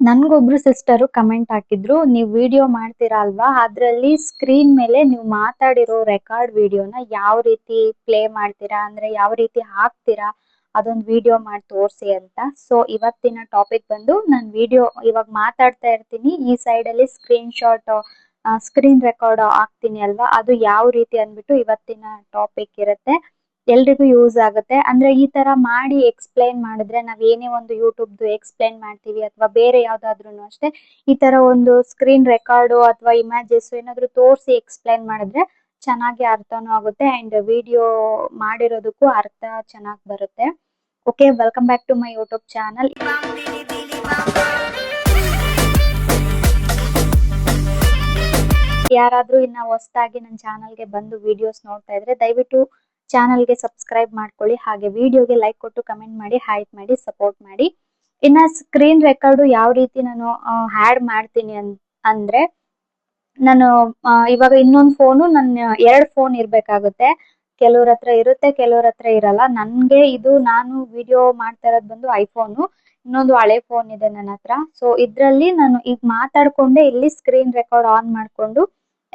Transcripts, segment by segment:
ನನ್ಗೊಬ್ರು sister comment ಹಾಕಿದ್ರು, ನೀವು video ಮಾಡ್ತೀರಾ ಅಲ್ವಾ, ಅದ್ರಲ್ಲಿ ಸ್ಕ್ರೀನ್ ಮೇಲೆ ನೀವು ಮಾತಾಡಿರೋ ರೆಕಾರ್ಡ್ ವಿಡಿಯೋನ ಯಾವ ರೀತಿ ಪ್ಲೇ ಮಾಡ್ತೀರಾ, ಅಂದ್ರೆ ಯಾವ ರೀತಿ ಹಾಕ್ತೀರಾ, ಅದೊಂದು ವಿಡಿಯೋ ಮಾಡಿ ತೋರಿಸಿ ಅಂತ. ಸೊ ಇವತ್ತಿನ ಟಾಪಿಕ್ ಬಂದು ನಾನು ವಿಡಿಯೋ ಇವಾಗ ಮಾತಾಡ್ತಾ ಇರ್ತೀನಿ, ಈ ಸೈಡ್ ಅಲ್ಲಿ ಸ್ಕ್ರೀನ್ ರೆಕಾರ್ಡ್ ಆಗ್ತೀನಿ ಅಲ್ವಾ, ಅದು ಯಾವ ರೀತಿ ಅಂದ್ಬಿಟ್ಟು ಇವತ್ತಿನ ಟಾಪಿಕ್ ಇರುತ್ತೆ. ಎಲ್ರಿಗೂ ಯೂಸ್ ಆಗುತ್ತೆ. ಅಂದ್ರೆ ಈ ತರ ಮಾಡಿ ಎಕ್ಸ್ಪ್ಲೈನ್ ಮಾಡಿದ್ರೆ, ನಾವ್ ಏನೇ ಒಂದು ಯೂಟ್ಯೂಬ್ದು ಎಕ್ಸ್ಪ್ಲೈನ್ ಮಾಡ್ತೀವಿ ಅಥವಾ ಬೇರೆ ಯಾವ್ದಾದ್ರು ಅಷ್ಟೇ, ಈ ತರ ಒಂದು ಸ್ಕ್ರೀನ್ ರೆಕಾರ್ಡು ಅಥವಾ ಇಮೇಜಸ್ ಏನಾದ್ರು ತೋರಿಸಿ ಎಕ್ಸ್ಪ್ಲೈನ್ ಮಾಡಿದ್ರೆ ಚೆನ್ನಾಗಿ ಅರ್ಥನೂ ಆಗುತ್ತೆ ಅಂಡ್ ವಿಡಿಯೋ ಮಾಡಿರೋದಕ್ಕೂ ಅರ್ಥ ಚೆನ್ನಾಗಿ ಬರುತ್ತೆ. Okay, welcome back to my YouTube channel. ಯಾರಾದ್ರೂ ಇನ್ನ ಹೊಸದಾಗಿ ನನ್ನ ಚಾನಲ್ಗೆ ಬಂದು ವಿಡಿಯೋಸ್ ನೋಡ್ತಾ ಇದ್ರೆ ದಯವಿಟ್ಟು ಚಾನಲ್ಗೆ ಸಬ್ಸ್ಕ್ರೈಬ್ ಮಾಡ್ಕೊಳ್ಳಿ, ಹಾಗೆ ವಿಡಿಯೋಗೆ ಲೈಕ್ ಕೊಟ್ಟು ಕಮೆಂಟ್ ಮಾಡಿ, ಹೈಪ್ ಮಾಡಿ, ಸಪೋರ್ಟ್ ಮಾಡಿ. ಇನ್ನ ಸ್ಕ್ರೀನ್ ರೆಕಾರ್ಡ್ ಯಾವ ರೀತಿ ನಾನು ಹ್ಯಾಡ್ ಮಾಡ್ತೀನಿ ಅಂದ್ರೆ, ನಾನು ಇವಾಗ ಇನ್ನೊಂದು ಫೋನು, ನನ್ನ 2 ಫೋನ್ ಇರ್ಬೇಕಾಗುತ್ತೆ. ಕೆಲವ್ರ ಹತ್ರ ಇರುತ್ತೆ, ಕೆಲವ್ರ ಹತ್ರ ಇರಲ್ಲ. ನನ್ಗೆ ನಾನು ವಿಡಿಯೋ ಮಾಡ್ತಾ ಇರೋದು ಬಂದು ಐಫೋನು, ಇನ್ನೊಂದು ಹಳೆ ಫೋನ್ ಇದೆ ನನ್ನ ಹತ್ರ. ಸೊ ಇದ್ರಲ್ಲಿ ನಾನು ಈಗ ಮಾತಾಡ್ಕೊಂಡೆ ಇಲ್ಲಿ ಸ್ಕ್ರೀನ್ ರೆಕಾರ್ಡ್ ಆನ್ ಮಾಡ್ಕೊಂಡು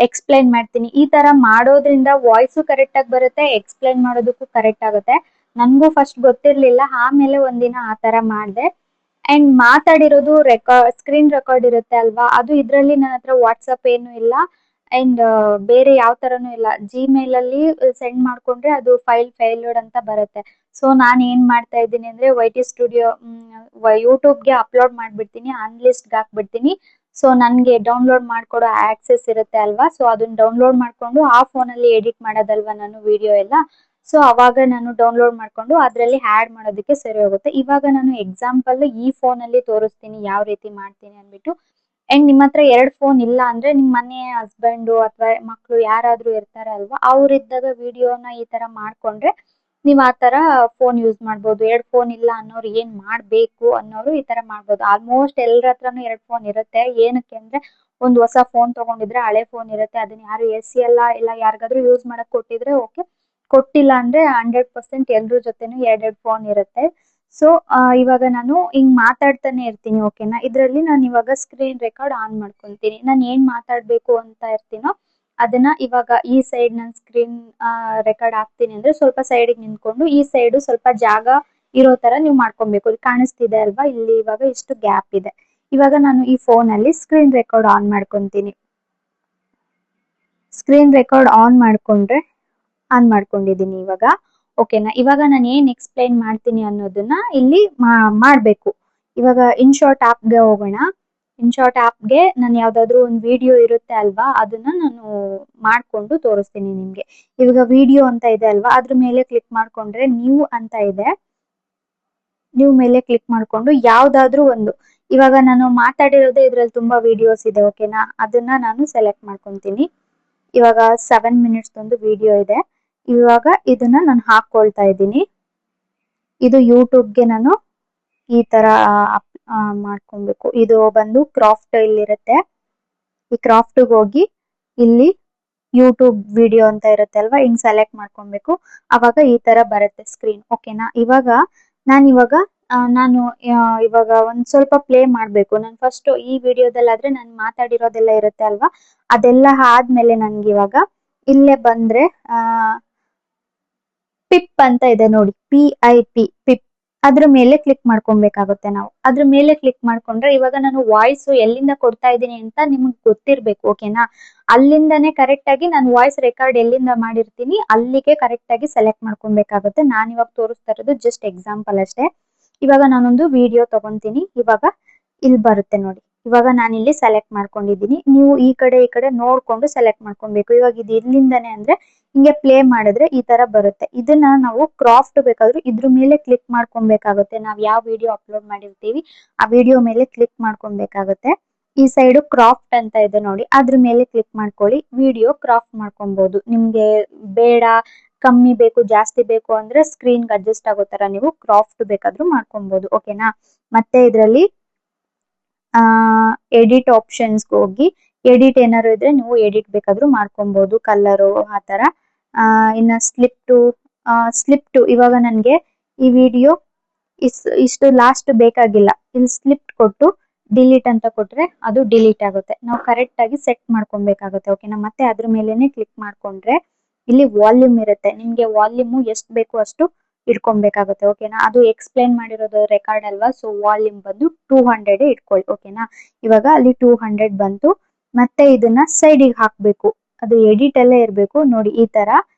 ಎಕ್ಸ್ಪ್ಲೈನ್ ಮಾಡ್ತೀನಿ. ಈ ತರ ಮಾಡೋದ್ರಿಂದ ವಾಯ್ಸು ಕರೆಕ್ಟ್ ಆಗಿ ಬರುತ್ತೆ, ಎಕ್ಸ್ಪ್ಲೈನ್ ಮಾಡೋದಕ್ಕೂ ಕರೆಕ್ಟ್ ಆಗುತ್ತೆ. ನನ್ಗೂ ಫಸ್ಟ್ ಗೊತ್ತಿರ್ಲಿಲ್ಲ, ಆಮೇಲೆ ಒಂದಿನ ಆ ತರ ಮಾಡಿದೆ. ಅಂಡ್ ಮಾತಾಡಿರೋದು ಸ್ಕ್ರೀನ್ ರೆಕಾರ್ಡ್ ಇರುತ್ತೆ ಅಲ್ವಾ, ಅದು ಇದ್ರಲ್ಲಿ ನನ್ನ ಹತ್ರ ವಾಟ್ಸಪ್ ಏನು ಇಲ್ಲ ಅಂಡ್ ಬೇರೆ ಯಾವ ತರನು ಇಲ್ಲ. ಜಿಮೇಲ್ ಅಲ್ಲಿ ಸೆಂಡ್ ಮಾಡ್ಕೊಂಡ್ರೆ ಅದು ಫೈಲ್ಡ್ ಅಂತ ಬರುತ್ತೆ. ಸೊ ನಾನು ಏನ್ ಮಾಡ್ತಾ ಇದ್ದೀನಿ ಅಂದ್ರೆ, YT ಸ್ಟುಡಿಯೋ ಯೂಟ್ಯೂಬ್ಗೆ ಅಪ್ಲೋಡ್ ಮಾಡ್ಬಿಡ್ತೀನಿ, ಅನ್ಲಿಸ್ಟ್ಗೆ ಹಾಕ್ಬಿಡ್ತೀನಿ. ಸೊ ನನ್ಗೆ ಡೌನ್ಲೋಡ್ ಮಾಡ್ಕೊಡೋ ಆಕ್ಸೆಸ್ ಇರುತ್ತೆ ಅಲ್ವಾ, ಸೊ ಅದನ್ನ ಡೌನ್ಲೋಡ್ ಮಾಡ್ಕೊಂಡು ಆ ಫೋನಲ್ಲಿ ಎಡಿಟ್ ಮಾಡೋದಲ್ವಾ ನಾನು ವಿಡಿಯೋ ಎಲ್ಲ. ಸೊ ಅವಾಗ ನಾನು ಡೌನ್ಲೋಡ್ ಮಾಡ್ಕೊಂಡು ಅದರಲ್ಲಿ ಆ್ಯಡ್ ಮಾಡೋದಕ್ಕೆ ಸರಿ ಹೋಗುತ್ತೆ. ಇವಾಗ ನಾನು ಎಕ್ಸಾಂಪಲ್ ಈ ಫೋನ್ ಅಲ್ಲಿ ತೋರಿಸ್ತೀನಿ ಯಾವ ರೀತಿ ಮಾಡ್ತೀನಿ ಅಂದ್ಬಿಟ್ಟು. ಅಂಡ್ ನಿಮ್ಮ ಹತ್ರ 2 ಫೋನ್ ಇಲ್ಲ ಅಂದ್ರೆ, ನಿಮ್ಮ ಮನೆ ಹಸ್ಬೆಂಡು ಅಥವಾ ಮಕ್ಕಳು ಯಾರಾದ್ರೂ ಇರ್ತಾರೆ ಅಲ್ವಾ, ಅವ್ರಿದ್ದಾಗ ವಿಡಿಯೋನ ಈ ತರ ಮಾಡ್ಕೊಂಡ್ರೆ ನೀವ್ ಆ ತರ ಫೋನ್ ಯೂಸ್ ಮಾಡ್ಬೋದು. 2 ಫೋನ್ ಇಲ್ಲ ಅನ್ನೋರು, ಏನ್ ಮಾಡ್ಬೇಕು ಅನ್ನೋರು ಈ ತರ ಮಾಡ್ಬೋದು. ಆಲ್ಮೋಸ್ಟ್ ಎಲ್ಲರ ಹತ್ರನು 2 ಫೋನ್ ಇರುತ್ತೆ. ಏನಕ್ಕೆ ಅಂದ್ರೆ, ಒಂದು ಹೊಸ ಫೋನ್ ತಗೊಂಡಿದ್ರೆ ಹಳೆ ಫೋನ್ ಇರುತ್ತೆ, ಅದನ್ನ ಯಾರು ಎಸಿಯಲ್ಲ, ಇಲ್ಲ ಯಾರಿಗಾದ್ರೂ ಯೂಸ್ ಮಾಡಕ್ ಕೊಟ್ಟಿದ್ರೆ ಓಕೆ, ಕೊಟ್ಟಿಲ್ಲ ಅಂದ್ರೆ 100% ಎಲ್ರ ಜೊತೆನೂ 2 ಫೋನ್ ಇರುತ್ತೆ. ಸೊ ಇವಾಗ ನಾನು ಹಿಂಗ್ ಮಾತಾಡ್ತಾನೆ ಇರ್ತೀನಿ, ಓಕೆನಾ. ಇದ್ರಲ್ಲಿ ನಾನು ಇವಾಗ ಸ್ಕ್ರೀನ್ ರೆಕಾರ್ಡ್ ಆನ್ ಮಾಡ್ಕೊಂತೀನಿ. ನಾನು ಏನ್ ಮಾತಾಡ್ಬೇಕು ಅಂತ ಇರ್ತೀನೋ ಅದನ್ನ ಇವಾಗ ಈ ಸೈಡ್ ನಾನು ಸ್ಕ್ರೀನ್ ರೆಕಾರ್ಡ್ ಆಗ್ತೀನಿ ಅಂದ್ರೆ ಸ್ವಲ್ಪ ಸೈಡಿಗೆ ನಿಂತ್ಕೊಂಡು ಈ ಸೈಡ್ ಸ್ವಲ್ಪ ಜಾಗ ಇರೋ ತರ ನೀವು ಮಾಡ್ಕೊಬೇಕು. ಇಲ್ಲಿ ಕಾಣಿಸ್ತಿದೆ ಅಲ್ವಾ, ಇಲ್ಲಿ ಇವಾಗ ಇಷ್ಟು ಗ್ಯಾಪ್ ಇದೆ. ಇವಾಗ ನಾನು ಈ ಫೋನ್ ಅಲ್ಲಿ ಸ್ಕ್ರೀನ್ ರೆಕಾರ್ಡ್ ಆನ್ ಮಾಡ್ಕೊಂತೀನಿ. ಸ್ಕ್ರೀನ್ ರೆಕಾರ್ಡ್ ಆನ್ ಮಾಡ್ಕೊಂಡಿದೀನಿ ಇವಾಗ, ಓಕೆನಾ. ಇವಾಗ ನಾನು ಏನ್ ಎಕ್ಸ್ಪ್ಲೈನ್ ಮಾಡ್ತೀನಿ ಅನ್ನೋದನ್ನ ಇಲ್ಲಿ ಮಾಡ್ಬೇಕು. ಇವಾಗ ಇನ್ಶಾರ್ಟ್ ಆಪ್ಗೆ ಹೋಗೋಣ. ಇನ್ಶಾರ್ಟ್ ಆಪ್ಗೆ ನಾನು ಯಾವ್ದಾದ್ರು ಒಂದು ವಿಡಿಯೋ ಇರುತ್ತೆ ಅಲ್ವಾ, ಅದನ್ನ ನಾನು ಮಾಡ್ಕೊಂಡು ತೋರಿಸ್ತೀನಿ ನಿಮ್ಗೆ. ಇವಾಗ ವಿಡಿಯೋ ಅಂತ ಇದೆ ಅಲ್ವಾ, ಅದ್ರ ಮೇಲೆ ಕ್ಲಿಕ್ ಮಾಡ್ಕೊಂಡ್ರೆ ನ್ಯೂ ಅಂತ ಇದೆ. ನ್ಯೂ ಮೇಲೆ ಕ್ಲಿಕ್ ಮಾಡ್ಕೊಂಡು ಯಾವ್ದಾದ್ರು ಒಂದು, ಇವಾಗ ನಾನು ಮಾತಾಡಿರೋದೇ ಇದ್ರಲ್ಲಿ ತುಂಬಾ ವಿಡಿಯೋಸ್ ಇದೆ, ಓಕೆನಾ. ಅದನ್ನ ನಾನು ಸೆಲೆಕ್ಟ್ ಮಾಡ್ಕೊಂತೀನಿ. ಇವಾಗ 7 ಮಿನಿಟ್ಸ್ ಒಂದು ವಿಡಿಯೋ ಇದೆ. ಇವಾಗ ಇದನ್ನ ನಾನು ಹಾಕೊಳ್ತಾ ಇದ್ದೀನಿ. ಇದು ಯೂಟ್ಯೂಬ್ಗೆ ನಾನು ಈ ತರ ಮಾಡ್ಕೊಬೇಕು. ಇದು ಬಂದು ಕ್ರಾಫ್ಟ್ ಇಲ್ಲಿರುತ್ತೆ. ಈ ಕ್ರಾಫ್ಟ್ ಹೋಗಿ ಇಲ್ಲಿ ಯೂಟ್ಯೂಬ್ ವಿಡಿಯೋ ಅಂತ ಇರುತ್ತೆ ಅಲ್ವಾ, ಹಿಂಗ್ ಸೆಲೆಕ್ಟ್ ಮಾಡ್ಕೊಬೇಕು. ಅವಾಗ ಈ ತರ ಬರುತ್ತೆ ಸ್ಕ್ರೀನ್, ಓಕೆನಾ. ಇವಾಗ ನಾನು ಇವಾಗ ಒಂದ್ ಸ್ವಲ್ಪ ಪ್ಲೇ ಮಾಡ್ಬೇಕು. ನಾನು ಫಸ್ಟ್ ಈ ವಿಡಿಯೋದಲ್ಲಾದ್ರೆ ನಾನು ಮಾತಾಡಿರೋದೆಲ್ಲ ಇರುತ್ತೆ ಅಲ್ವಾ, ಅದೆಲ್ಲ ಆದ್ಮೇಲೆ ನನ್ಗೆ ಇವಾಗ ಇಲ್ಲೇ ಬಂದ್ರೆ ಪಿಪ್ ಅಂತ ಇದೆ ನೋಡಿ, PIP, ಪಿಪ್. ಅದ್ರ ಮೇಲೆ ಕ್ಲಿಕ್ ಮಾಡ್ಕೊಬೇಕಾಗುತ್ತೆ ನಾವು. ಅದ್ರ ಮೇಲೆ ಕ್ಲಿಕ್ ಮಾಡ್ಕೊಂಡ್ರೆ ಇವಾಗ ನಾನು ವಾಯ್ಸ್ ಎಲ್ಲಿಂದ ಕೊಡ್ತಾ ಇದ್ದೀನಿ ಅಂತ ನಿಮ್ಗೆ ಗೊತ್ತಿರ್ಬೇಕು, ಓಕೆನಾ. ಅಲ್ಲಿಂದಾನೇ ಕರೆಕ್ಟ್ ಆಗಿ ನಾನು ವಾಯ್ಸ್ ರೆಕಾರ್ಡ್ ಎಲ್ಲಿಂದ ಮಾಡಿರ್ತೀನಿ ಅಲ್ಲಿಗೆ ಕರೆಕ್ಟ್ ಆಗಿ ಸೆಲೆಕ್ಟ್ ಮಾಡ್ಕೊಬೇಕಾಗುತ್ತೆ. ನಾನು ಇವಾಗ ತೋರಿಸ್ತಾ ಇರೋದು ಜಸ್ಟ್ ಎಕ್ಸಾಂಪಲ್ ಅಷ್ಟೇ. ಇವಾಗ ನಾನೊಂದು ವಿಡಿಯೋ ತಗೊಂತೀನಿ. ಇವಾಗ ಇಲ್ಲಿ ಬರುತ್ತೆ ನೋಡಿ, ಇವಾಗ ನಾನು ಇಲ್ಲಿ ಸೆಲೆಕ್ಟ್ ಮಾಡ್ಕೊಂಡಿದ್ದೀನಿ. ನೀವು ಈ ಕಡೆ ನೋಡ್ಕೊಂಡು ಸೆಲೆಕ್ಟ್ ಮಾಡ್ಕೊಬೇಕು. ಇವಾಗ ಇದು ಇಲ್ಲಿಂದಾನೆ ಅಂದ್ರೆ ಹಿಂಗೆ ಪ್ಲೇ ಮಾಡಿದ್ರೆ ಈ ತರ ಬರುತ್ತೆ. ಇದನ್ನ ನಾವು ಕ್ರಾಫ್ಟ್ ಬೇಕಾದ್ರೂ ಇದ್ರ ಮೇಲೆ ಕ್ಲಿಕ್ ಮಾಡ್ಕೊಬೇಕಾಗುತ್ತೆ. ನಾವ್ ಯಾವ ವಿಡಿಯೋ ಅಪ್ಲೋಡ್ ಮಾಡಿರ್ತೀವಿ ಆ ವಿಡಿಯೋ ಮೇಲೆ ಕ್ಲಿಕ್ ಮಾಡ್ಕೊಬೇಕಾಗುತ್ತೆ. ಈ ಸೈಡ್ ಕ್ರಾಫ್ಟ್ ಅಂತ ಇದೆ ನೋಡಿ, ಅದ್ರ ಮೇಲೆ ಕ್ಲಿಕ್ ಮಾಡ್ಕೊಳ್ಳಿ. ವಿಡಿಯೋ ಕ್ರಾಫ್ಟ್ ಮಾಡ್ಕೊಬಹುದು. ನಿಮ್ಗೆ ಬೇಡ, ಕಮ್ಮಿ ಬೇಕು, ಜಾಸ್ತಿ ಬೇಕು ಅಂದ್ರೆ ಸ್ಕ್ರೀನ್ಗೆ ಅಡ್ಜಸ್ಟ್ ಆಗೋ ತರ ನೀವು ಕ್ರಾಫ್ಟ್ ಬೇಕಾದ್ರೂ ಮಾಡ್ಕೊಬಹುದು, ಓಕೆನಾ. ಮತ್ತೆ ಇದರಲ್ಲಿ ಎಡಿಟ್ ಆಪ್ಷನ್ಸ್ಗೆ ಹೋಗಿ ಎಡಿಟ್ ಏನಾದ್ರು ಇದ್ರೆ ನೀವು ಎಡಿಟ್ ಬೇಕಾದ್ರೂ ಮಾಡ್ಕೊಬಹುದು, ಕಲರು ಆ ತರ. ಇನ್ನ ಸ್ಲಿಪ್ ಟು ಇವಾಗ ನನ್ಗೆ ಈ ವಿಡಿಯೋ ಇಷ್ಟು ಲಾಸ್ಟ್ ಬೇಕಾಗಿಲ್ಲ, ಇಲ್ಲಿ ಸ್ಲಿಪ್ ಕೊಟ್ಟು ಡಿಲೀಟ್ ಅಂತ ಕೊಟ್ರೆ ಅದು ಡಿಲೀಟ್ ಆಗುತ್ತೆ. ನಾವು ಕರೆಕ್ಟ್ ಆಗಿ ಸೆಟ್ ಮಾಡ್ಕೊಬೇಕಾಗುತ್ತೆ. ಓಕೆನಾ, ಮತ್ತೆ ಅದ್ರ ಮೇಲೆನೆ ಕ್ಲಿಕ್ ಮಾಡ್ಕೊಂಡ್ರೆ ಇಲ್ಲಿ ವಾಲ್ಯೂಮ್ ಇರುತ್ತೆ. ನಿಮ್ಗೆ ವಾಲ್ಯೂಮ್ ಎಷ್ಟು ಬೇಕು ಅಷ್ಟು ಇಟ್ಕೊಬೇಕಾಗುತ್ತೆ. ಓಕೆನಾ, ಅದು ಎಕ್ಸ್ಪ್ಲೈನ್ ಮಾಡಿರೋದು ರೆಕಾರ್ಡ್ ಅಲ್ವಾ, ಸೊ ವಾಲ್ಯೂಮ್ ಬಂದು 200 ಇಟ್ಕೊಳ್ಳಿ. ಓಕೆನಾ, ಇವಾಗ ಅಲ್ಲಿ 200 ಬಂತು. ಮತ್ತೆ ಇದನ್ನ ಸೈಡಿಗೆ ಹಾಕ್ಬೇಕು. ಅದು ಎಡಿಟ್ ಅಲ್ಲೇ ಇರ್ಬೇಕು ನೋಡಿ. ಈ ತರ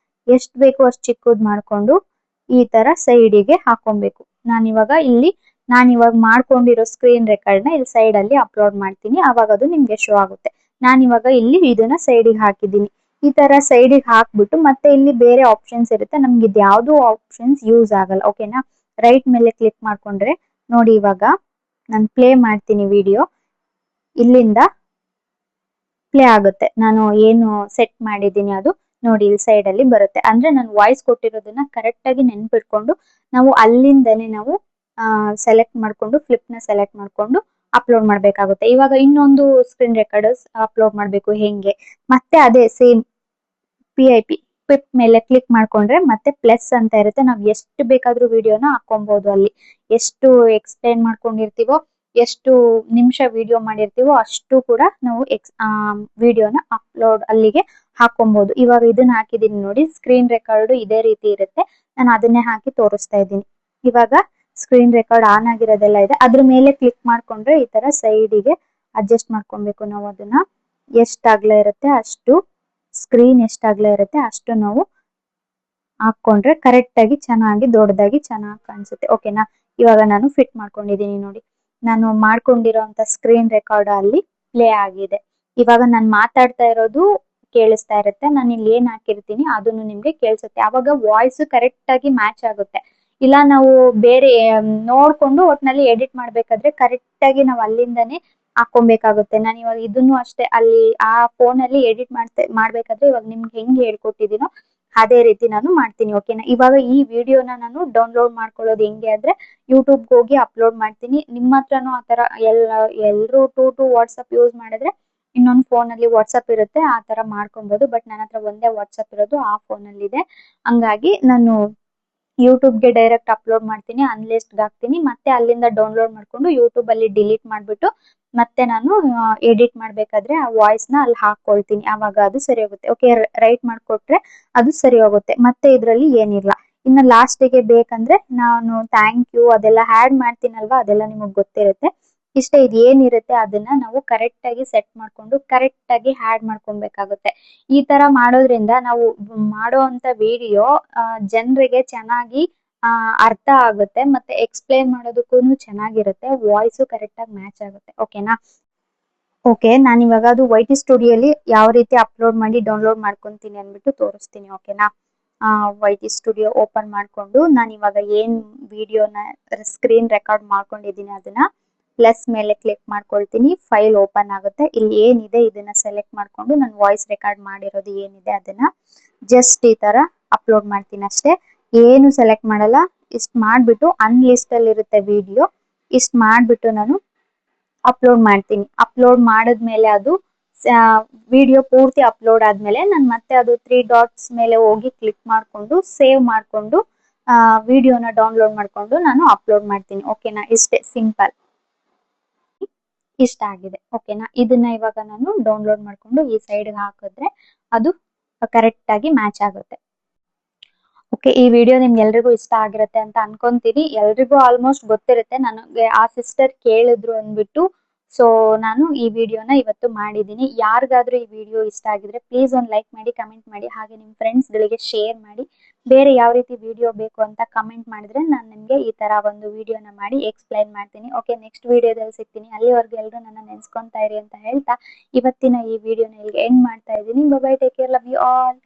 ಎಷ್ಟು ಬೇಕು ಅಷ್ಟು ಚಿಕ್ಕದ್ ಮಾಡ್ಕೊಂಡು ಈ ತರ ಸೈಡಿಗೆ ಹಾಕೊಬೇಕು. ನಾನಿವಾಗ ಮಾಡ್ಕೊಂಡಿರೋ ಸ್ಕ್ರೀನ್ ರೆಕಾರ್ಡ್ ನ ಇಲ್ಲಿ ಸೈಡ್ ಅಲ್ಲಿ ಅಪ್ಲೋಡ್ ಮಾಡ್ತೀನಿ. ಅವಾಗ ಅದು ನಿಮ್ಗೆ ಶೋ ಆಗುತ್ತೆ. ನಾನಿವಾಗ ಇಲ್ಲಿ ಇದನ್ನ ಸೈಡಿಗೆ ಹಾಕಿದ್ದೀನಿ. ಈ ತರ ಸೈಡಿಗೆ ಹಾಕ್ಬಿಟ್ಟು ಮತ್ತೆ ಇಲ್ಲಿ ಬೇರೆ ಆಪ್ಷನ್ಸ್ ಇರುತ್ತೆ. ನಮ್ಗೆ ಇದು ಯಾವ್ದು ಆಪ್ಷನ್ಸ್ ಯೂಸ್ ಆಗಲ್ಲ. ಓಕೆನಾ, ರೈಟ್ ಮೇಲೆ ಕ್ಲಿಕ್ ಮಾಡ್ಕೊಂಡ್ರೆ ನೋಡಿ, ಇವಾಗ ನಾನು ಪ್ಲೇ ಮಾಡ್ತೀನಿ ವಿಡಿಯೋ. ಇಲ್ಲಿಂದ ಪ್ಲೇ ಆಗುತ್ತೆ. ನಾನು ಏನು ಸೆಟ್ ಮಾಡಿದ್ದೀನಿ ಅದು ನೋಡಿ ಇಲ್ಲಿ ಸೈಡ್ ಅಲ್ಲಿ ಬರುತ್ತೆ. ಅಂದ್ರೆ ನಾನು ವಾಯ್ಸ್ ಕೊಟ್ಟಿರೋದನ್ನ ಕರೆಕ್ಟ್ ಆಗಿ ನೆನ್ಪಿಟ್ಕೊಂಡು ನಾವು ಅಲ್ಲಿಂದನೇ ನಾವು ಸೆಲೆಕ್ಟ್ ಮಾಡ್ಕೊಂಡು ಫ್ಲಿಪ್ ನ ಸೆಲೆಕ್ಟ್ ಮಾಡ್ಕೊಂಡು ಅಪ್ಲೋಡ್ ಮಾಡ್ಬೇಕಾಗುತ್ತೆ. ಇವಾಗ ಇನ್ನೊಂದು ಸ್ಕ್ರೀನ್ ರೆಕಾರ್ಡ್ ಅಪ್ಲೋಡ್ ಮಾಡ್ಬೇಕು ಹೆಂಗೆ, ಮತ್ತೆ ಅದೇ ಸೇಮ್ PIP ಪಿಪ್ ಮೇಲೆ ಕ್ಲಿಕ್ ಮಾಡ್ಕೊಂಡ್ರೆ ಮತ್ತೆ ಪ್ಲಸ್ ಅಂತ ಇರುತ್ತೆ. ನಾವು ಎಷ್ಟು ಬೇಕಾದ್ರೂ ವಿಡಿಯೋನ ಹಾಕೊಬಹುದು. ಅಲ್ಲಿ ಎಷ್ಟು ಎಕ್ಸ್ಪ್ಲೇನ್ ಮಾಡ್ಕೊಂಡಿರ್ತೀವೋ, ಎಷ್ಟು ನಿಮಿಷ ವಿಡಿಯೋ ಮಾಡಿರ್ತೀವೋ ಅಷ್ಟು ಕೂಡ ನಾವು ವಿಡಿಯೋನ ಅಪ್ಲೋಡ್ ಅಲ್ಲಿಗೆ ಹಾಕೊಬಹುದು. ಇವಾಗ ಇದನ್ನ ಹಾಕಿದೀನಿ ನೋಡಿ, ಸ್ಕ್ರೀನ್ ರೆಕಾರ್ಡ್ ಇದೇ ರೀತಿ ಇರುತ್ತೆ. ನಾನು ಅದನ್ನೇ ಹಾಕಿ ತೋರಿಸ್ತಾ ಇದ್ದೀನಿ. ಇವಾಗ ಸ್ಕ್ರೀನ್ ರೆಕಾರ್ಡ್ ಆನ್ ಆಗಿರೋದೆಲ್ಲ ಇದೆ. ಅದ್ರ ಮೇಲೆ ಕ್ಲಿಕ್ ಮಾಡ್ಕೊಂಡ್ರೆ ಈ ತರ ಸೈಡಿಗೆ ಅಡ್ಜಸ್ಟ್ ಮಾಡ್ಕೊಬೇಕು. ನಾವು ಅದನ್ನ ಎಷ್ಟು ಅಗಲ ಇರುತ್ತೆ ಅಷ್ಟು, ಸ್ಕ್ರೀನ್ ಎಷ್ಟು ಅಗಲ ಇರುತ್ತೆ ಅಷ್ಟು ನಾವು ಹಾಕೊಂಡ್ರೆ ಕರೆಕ್ಟ್ ಆಗಿ ಚೆನ್ನಾಗಿ ದೊಡ್ಡದಾಗಿ ಚೆನ್ನಾಗಿ ಕಾಣಿಸುತ್ತೆ. ಓಕೆನಾ, ಇವಾಗ ನಾನು ಫಿಟ್ ಮಾಡ್ಕೊಂಡಿದ್ದೀನಿ ನೋಡಿ. ನಾನು ಮಾಡ್ಕೊಂಡಿರೋಂತ ಸ್ಕ್ರೀನ್ ರೆಕಾರ್ಡ್ ಅಲ್ಲಿ ಪ್ಲೇ ಆಗಿದೆ. ಇವಾಗ ನಾನು ಮಾತಾಡ್ತಾ ಇರೋದು ಕೇಳಿಸ್ತಾ ಇರುತ್ತೆ. ನಾನು ಇಲ್ಲಿ ಏನ್ ಹಾಕಿರ್ತೀನಿ ಅದನ್ನು ನಿಮ್ಗೆ ಕೇಳಿಸುತ್ತೆ. ಅವಾಗ ವಾಯ್ಸ್ ಕರೆಕ್ಟ್ ಆಗಿ ಮ್ಯಾಚ್ ಆಗುತ್ತೆ. ಇಲ್ಲ ನಾವು ಬೇರೆ ನೋಡ್ಕೊಂಡು ಒಟ್ನಲ್ಲಿ ಎಡಿಟ್ ಮಾಡ್ಬೇಕಾದ್ರೆ ಕರೆಕ್ಟ್ ಆಗಿ ನಾವು ಅಲ್ಲಿಂದಾನೇ ಹಾಕೊಬೇಕಾಗುತ್ತೆ. ನಾನು ಇವಾಗ ಇದನ್ನು ಅಷ್ಟೇ ಅಲ್ಲಿ ಆ ಫೋನ್ ಅಲ್ಲಿ ಎಡಿಟ್ ಮಾಡ್ಬೇಕಾದ್ರೆ ಇವಾಗ ನಿಮ್ಗೆ ಹೆಂಗ್ ಹೇಳ್ಕೊಟ್ಟಿದೀನೋ ಅದೇ ರೀತಿ ನಾನು ಮಾಡ್ತೀನಿ. ಓಕೆನಾ, ಇವಾಗ ಈ ವಿಡಿಯೋನ ನಾನು ಡೌನ್ಲೋಡ್ ಮಾಡ್ಕೊಳ್ಳೋದು ಹೆಂಗೆ ಅಂದ್ರೆ ಯೂಟ್ಯೂಬ್ ಹೋಗಿ ಅಪ್ಲೋಡ್ ಮಾಡ್ತೀನಿ. ನಿಮ್ಮ ಹತ್ರನೂ ಆತರ ಎಲ್ರು ಟು ವಾಟ್ಸ್ಆಪ್ ಯೂಸ್ ಮಾಡಿದ್ರೆ ಇನ್ನೊಂದು ಫೋನ್ ಅಲ್ಲಿ ವಾಟ್ಸ್ಆಪ್ ಇರುತ್ತೆ, ಆ ತರ ಮಾಡ್ಕೊಬಹುದು. ಬಟ್ ನನ್ನ ಹತ್ರ ಒಂದೇ ವಾಟ್ಸ್ಆಪ್ ಇರೋದು, ಆ ಫೋನ್ ಅಲ್ಲಿ ಇದೆ. ಹಂಗಾಗಿ ನಾನು ಯೂಟ್ಯೂಬ್ಗೆ ಡೈರೆಕ್ಟ್ ಅಪ್ಲೋಡ್ ಮಾಡ್ತೀನಿ, ಅನ್ಲಿಸ್ಟ್ ಹಾಕ್ತೀನಿ. ಮತ್ತೆ ಅಲ್ಲಿಂದ ಡೌನ್ಲೋಡ್ ಮಾಡ್ಕೊಂಡು ಯೂಟ್ಯೂಬ್ ಅಲ್ಲಿ ಡಿಲೀಟ್ ಮಾಡ್ಬಿಟ್ಟು ಮತ್ತೆ ನಾನು ಎಡಿಟ್ ಮಾಡ್ಬೇಕಾದ್ರೆ ಆ ವಾಯ್ಸ್ ನ ಅಲ್ಲಿ ಹಾಕೊಳ್ತೀನಿ. ಅವಾಗ ಅದು ಸರಿ ಹೋಗುತ್ತೆ. ಓಕೆ, ರೈಟ್ ಮಾಡ್ಕೊಟ್ರೆ ಅದು ಸರಿ ಹೋಗುತ್ತೆ. ಮತ್ತೆ ಇದ್ರಲ್ಲಿ ಏನಿಲ್ಲ. ಇನ್ನು ಲಾಸ್ಟಿಗೆ ಬೇಕಂದ್ರೆ ನಾನು ಥ್ಯಾಂಕ್ ಯು ಅದೆಲ್ಲ ಆಡ್ ಮಾಡ್ತೀನಲ್ವಾ, ಅದೆಲ್ಲ ನಿಮಗ್ ಗೊತ್ತಿರುತ್ತೆ. ಇಷ್ಟೇ, ಇದು ಏನಿರುತ್ತೆ ಅದನ್ನ ನಾವು ಕರೆಕ್ಟ್ ಆಗಿ ಸೆಟ್ ಮಾಡ್ಕೊಂಡು ಕರೆಕ್ಟ್ ಆಗಿ ಆಡ್ ಮಾಡ್ಕೊಬೇಕಾಗುತ್ತೆ. ಈ ತರ ಮಾಡೋದ್ರಿಂದ ನಾವು ಮಾಡೋ ಅಂತ ವಿಡಿಯೋ ಜನರಿಗೆ ಚೆನ್ನಾಗಿ ಅರ್ಥ ಆಗುತ್ತೆ. ಮತ್ತೆ ಎಕ್ಸ್ಪ್ಲೇನ್ ಮಾಡೋದಕ್ಕೂ ಚೆನ್ನಾಗಿರುತ್ತೆ. ವಾಯ್ಸು ಕರೆಕ್ಟ್ ಆಗಿ ಮ್ಯಾಚ್ ಆಗುತ್ತೆ. ಓಕೆನಾ, ಓಕೆ, ನಾನು ಇವಾಗ ಅದು YT ಸ್ಟುಡಿಯೋ ಅಲ್ಲಿ ಯಾವ ರೀತಿ ಅಪ್ಲೋಡ್ ಮಾಡಿ ಡೌನ್ಲೋಡ್ ಮಾಡ್ಕೊಂತೀನಿ ಅಂದ್ಬಿಟ್ಟು ತೋರಿಸ್ತೀನಿ. ಓಕೆನಾ, YT ಸ್ಟುಡಿಯೋ ಓಪನ್ ಮಾಡ್ಕೊಂಡು ನಾನು ಇವಾಗ ಏನ್ ವಿಡಿಯೋನ ಸ್ಕ್ರೀನ್ ರೆಕಾರ್ಡ್ ಮಾಡ್ಕೊಂಡಿದ್ದೀನಿ ಅದನ್ನ ಪ್ಲಸ್ ಮೇಲೆ ಕ್ಲಿಕ್ ಮಾಡ್ಕೊಳ್ತೀನಿ. ಫೈಲ್ ಓಪನ್ ಆಗುತ್ತೆ. ಇಲ್ಲಿ ಏನಿದೆ ಇದನ್ನ ಸೆಲೆಕ್ಟ್ ಮಾಡ್ಕೊಂಡು ನಾನು ವಾಯ್ಸ್ ರೆಕಾರ್ಡ್ ಮಾಡಿರೋದು ಏನಿದೆ ಅದನ್ನ ಜಸ್ಟ್ ಈ ತರ ಅಪ್ಲೋಡ್ ಮಾಡ್ತೀನಿ ಅಷ್ಟೇ. ಏನು ಸೆಲೆಕ್ಟ್ ಮಾಡಲ್ಲ. ಇಷ್ಟು ಮಾಡ್ಬಿಟ್ಟು ಅನ್ಲಿಸ್ಟ್ ಅಲ್ಲಿ ಇರುತ್ತೆ ವಿಡಿಯೋ, ಇಷ್ಟು ಮಾಡ್ಬಿಟ್ಟು ನಾನು ಅಪ್ಲೋಡ್ ಮಾಡ್ತೀನಿ. ಅಪ್ಲೋಡ್ ಮಾಡಿದ್ಮೇಲೆ ಅದು ವಿಡಿಯೋ ಪೂರ್ತಿ ಅಪ್ಲೋಡ್ ಆದ್ಮೇಲೆ ನಾನು ಮತ್ತೆ ಅದು 3 ಡಾಟ್ಸ್ ಮೇಲೆ ಹೋಗಿ ಕ್ಲಿಕ್ ಮಾಡ್ಕೊಂಡು ಸೇವ್ ಮಾಡ್ಕೊಂಡು ವಿಡಿಯೋನ ಡೌನ್ಲೋಡ್ ಮಾಡ್ಕೊಂಡು ನಾನು ಅಪ್ಲೋಡ್ ಮಾಡ್ತೀನಿ. ಓಕೆನಾ, ಇಷ್ಟೇ ಸಿಂಪಲ್. ಇಷ್ಟ ಆಗಿದೆ. ಓಕೆನಾ, ಇದನ್ನ ಇವಾಗ ನಾನು ಡೌನ್ಲೋಡ್ ಮಾಡ್ಕೊಂಡು ಈ ಸೈಡ್ಗೆ ಹಾಕಿದ್ರೆ ಅದು ಕರೆಕ್ಟ್ ಆಗಿ ಮ್ಯಾಚ್ ಆಗುತ್ತೆ. ಓಕೆ, ಈ ವಿಡಿಯೋ ನಿಮ್ಗೆ ಎಲ್ರಿಗೂ ಇಷ್ಟ ಆಗಿರುತ್ತೆ ಅಂತ ಅನ್ಕೊಂತೀನಿ. ಎಲ್ರಿಗೂ ಆಲ್ಮೋಸ್ಟ್ ಗೊತ್ತಿರುತ್ತೆ. ನನಗೆ ಆ ಸಿಸ್ಟರ್ ಕೇಳಿದ್ರು ಅಂದ್ಬಿಟ್ಟು ಸೊ ನಾನು ಈ ವಿಡಿಯೋನ ಇವತ್ತು ಮಾಡಿದ್ದೀನಿ. ಯಾರಿಗಾದ್ರೂ ಈ ವಿಡಿಯೋ ಇಷ್ಟ ಆಗಿದ್ರೆ ಪ್ಲೀಸ್ ಒಂದು ಲೈಕ್ ಮಾಡಿ, ಕಮೆಂಟ್ ಮಾಡಿ, ಹಾಗೆ ನಿಮ್ಮ ಫ್ರೆಂಡ್ಸ್ ಗಳಿಗೆ ಶೇರ್ ಮಾಡಿ. ಬೇರೆ ಯಾವ ರೀತಿ ವಿಡಿಯೋ ಬೇಕು ಅಂತ ಕಮೆಂಟ್ ಮಾಡಿದ್ರೆ ನಾನು ನಿಮ್ಗೆ ಈ ತರ ಒಂದು ವಿಡಿಯೋನ ಮಾಡಿ ಎಕ್ಸ್ಪ್ಲೈನ್ ಮಾಡ್ತೀನಿ. ಓಕೆ, ನೆಕ್ಸ್ಟ್ ವಿಡಿಯೋದಲ್ಲಿ ಸಿಗ್ತೀನಿ. ಅಲ್ಲಿವರೆಗೂ ಎಲ್ಲರೂ ನನ್ನ ನೆನ್ಸ್ಕೊಂತಾ ಇರಿ ಅಂತ ಹೇಳ್ತಾ ಇವತ್ತಿನ ಈ ವಿಡಿಯೋನ ಇಲ್ಲಿಗೆ ಎಂಡ್ ಮಾಡ್ತಾ ಇದ್ದೀನಿ. Bye bye, take care, love you all.